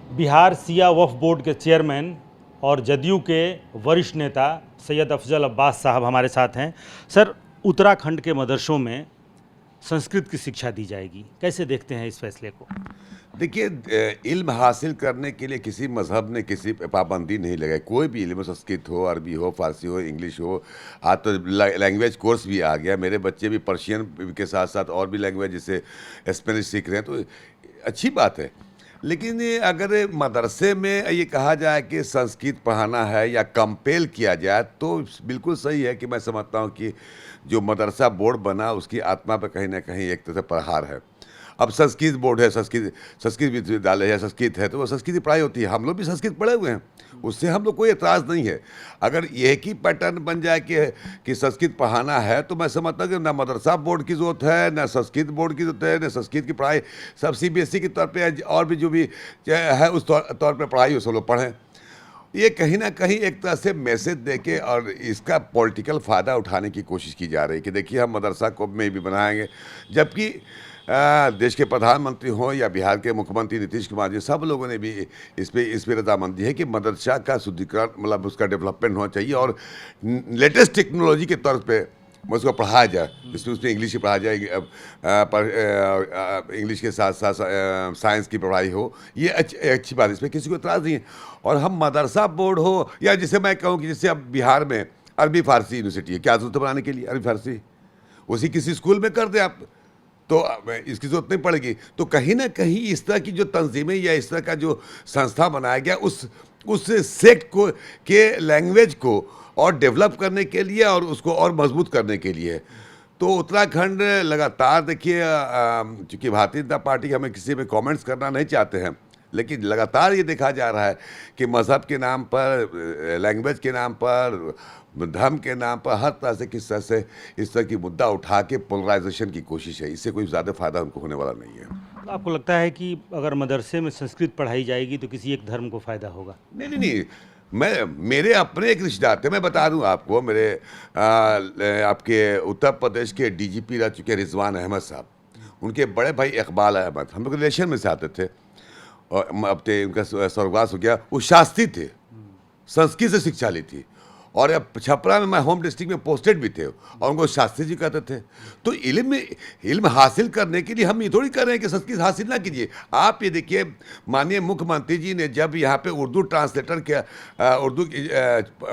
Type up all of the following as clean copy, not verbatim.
बिहार सिया वक्फ board के chairman और जदयू के वरिष्ठ नेता सैयद अफजल अब्बास साहब हमारे साथ हैं। सर, उत्तराखंड के मदरसों में संस्कृत की शिक्षा दी जाएगी, कैसे देखते हैं इस फैसले को? देखिए, इल्म हासिल करने के लिए किसी मज़हब ने किसी पे पाबंदी नहीं लगाई। कोई भी इल्म, संस्कृत हो, अरबी हो, फ़ारसी हो, इंग्लिश हो, आज तो लैंग्वेज कोर्स भी आ गया। मेरे बच्चे भी पर्शियन के साथ साथ और भी लैंग्वेज जैसे स्पेनिश सीख रहे हैं, तो अच्छी बात है। लेकिन ये अगर मदरसे में ये कहा जाए कि संस्कृत पढ़ाना है या कंपेल किया जाए, तो बिल्कुल सही है कि मैं समझता हूँ कि जो मदरसा बोर्ड बना उसकी आत्मा पर कहीं ना कहीं एक तरह से प्रहार है। अब संस्कृत बोर्ड है, संस्कृत संस्कृत विश्वविद्यालय है, संस्कृत है, तो वो संस्कृत की पढ़ाई होती है। हम लोग भी संस्कृत पढ़े हुए हैं, उससे हम लोग कोई एतराज़ नहीं है। अगर एक ही पैटर्न बन जाए कि संस्कृत पढ़ाना है, तो मैं समझता हूँ कि ना मदरसा बोर्ड की ज़रूरत है, ना संस्कृत बोर्ड की ज़रूरत है, ना संस्कृत की पढ़ाई सब CBSE के तौर पर और भी जो भी है उस तौर पर पढ़ाई वो सब लोग पढ़ें। ये कहीं ना कहीं एक तरह से मैसेज देके और इसका पॉलिटिकल फ़ायदा उठाने की कोशिश की जा रही है कि देखिए हम मदरसा को में भी बनाएंगे, जबकि देश के प्रधानमंत्री हों या बिहार के मुख्यमंत्री नीतीश कुमार जी, सब लोगों ने भी इस पे रजामंदी है कि मदरसा का शुद्धिकरण, मतलब उसका डेवलपमेंट होना चाहिए और लेटेस्ट टेक्नोलॉजी के तौर पे उसको पढ़ाया जाए। उसमें इंग्लिश की पढ़ाया जाए, इंग्लिश के साथ साथ साइंस की पढ़ाई हो। ये अच्छी बात है, इसमें किसी को एतराज़ नहीं है। और हम मदरसा बोर्ड हो या जैसे मैं कहूँ कि जैसे अब बिहार में अरबी फ़ारसी यूनिवर्सिटी है, क्या ज़रूरत है बनाने के लिए अरबी फ़ारसी? उसी किसी स्कूल में कर दें आप, तो इसकी ज़रूरत नहीं पड़ेगी। तो कहीं ना कहीं इस तरह की जो तंजीमें या इस तरह का जो संस्था बनाया गया उस सेक्ट को के लैंग्वेज को और डेवलप करने के लिए और उसको और मजबूत करने के लिए। तो उत्तराखंड लगातार देखिए, चूँकि भारतीय जनता पार्टी हमें किसी में कमेंट्स करना नहीं चाहते हैं, लेकिन लगातार ये देखा जा रहा है कि मज़हब के नाम पर, लैंग्वेज के नाम पर, धर्म के नाम पर हर तरह से किस तरह से इस तरह की मुद्दा उठा के पोलराइजेशन की कोशिश है। इससे कोई ज़्यादा फायदा उनको होने वाला नहीं है। तो आपको लगता है कि अगर मदरसे में संस्कृत पढ़ाई जाएगी तो किसी एक धर्म को फ़ायदा होगा? नहीं नहीं नहीं, मेरे अपने एक रिश्तेदार थे, मैं बता दूं आपको। मेरे आपके उत्तर प्रदेश के DGP रह चुके रिजवान अहमद साहब, उनके बड़े भाई इकबाल अहमद, हम लोग रिलेशन में से आते थे और अब तो उनका स्वर्गवास हो गया। वो शास्त्री थे, संस्कृत से शिक्षा ली थी और अब छपरा में मैं होम डिस्ट्रिक्ट में पोस्टेड भी थे और उनको शास्त्री जी कहते थे। तो इल्म हासिल करने के लिए हम ये थोड़ी कर रहे हैं कि संस्कृत हासिल ना कीजिए। आप ये देखिए, माननीय मुख्यमंत्री जी ने जब यहाँ पे उर्दू ट्रांसलेटर के उर्दू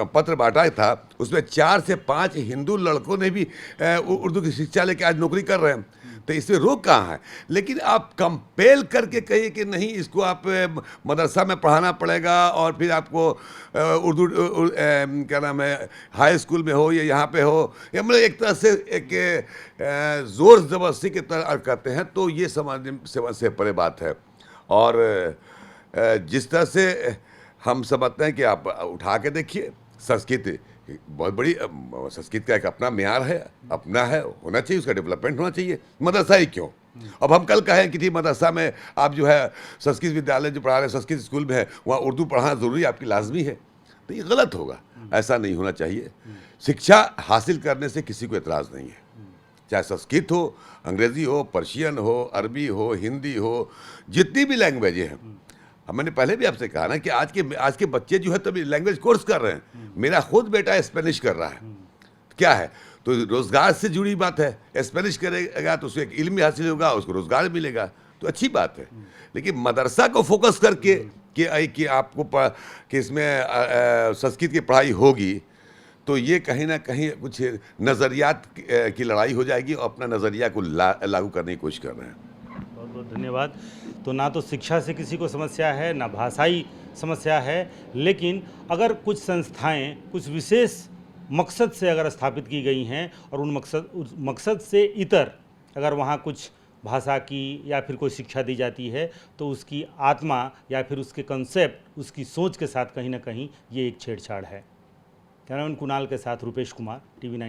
पत्र बांटा था, उसमें 4 से 5 हिंदू लड़कों ने भी उर्दू की शिक्षा लेके आज नौकरी कर रहे हैं। तो इसमें रोक कहाँ है? लेकिन आप कंपेल करके कहिए कि नहीं, इसको आप मदरसा में पढ़ाना पड़ेगा और फिर आपको उर्दू क्या नाम है, हाई स्कूल में हो या यहाँ पे हो, या मतलब एक तरह से एक ज़ोर ज़बरदस्ती की तरह करते हैं, तो ये समझ से परे बात है। और जिस तरह से हम समझते हैं कि आप उठा के देखिए, संस्कृत बहुत बड़ी, संस्कृत का एक अपना म्यार है, अपना है, होना चाहिए, उसका डेवलपमेंट होना चाहिए। मदरसा ही क्यों? अब हम कल कहें कि मदरसा में आप जो है संस्कृत विद्यालय जो पढ़ा रहे हैं, संस्कृत स्कूल में है, वहाँ उर्दू पढ़ाना ज़रूरी आपकी लाजमी है, तो ये गलत होगा। ऐसा नहीं होना चाहिए। शिक्षा हासिल करने से किसी को एतराज़ नहीं है, चाहे संस्कृत हो, अंग्रेज़ी हो, पर्शियन हो, अरबी हो, हिंदी हो, जितनी भी लैंग्वेजें हैं। मैंने पहले भी आपसे कहा ना कि आज के बच्चे जो है तभी लैंग्वेज कोर्स कर रहे हैं। मेरा खुद बेटा स्पेनिश कर रहा है। क्या है? तो रोज़गार से जुड़ी बात है। स्पेनिश करेगा तो उसे एक इल्म हासिल होगा, उसको रोज़गार मिलेगा, तो अच्छी बात है। लेकिन मदरसा को फोकस करके कि आपको कि इसमें संस्कृत की पढ़ाई होगी, तो ये कहीं ना कहीं कुछ नज़रियात की लड़ाई हो जाएगी और अपना नज़रिया को लागू करने की कोशिश कर रहे हैं। बहुत बहुत धन्यवाद। तो ना तो शिक्षा से किसी को समस्या है, ना भाषाई समस्या है, लेकिन अगर कुछ संस्थाएं कुछ विशेष मकसद से अगर स्थापित की गई हैं और उस मकसद से इतर अगर वहाँ कुछ भाषा की या फिर कोई शिक्षा दी जाती है, तो उसकी आत्मा या फिर उसके कंसेप्ट, उसकी सोच के साथ कहीं ना कहीं ये एक छेड़छाड़ है। कैमरामैन कुणाल के साथ रुपेश कुमार, TV9।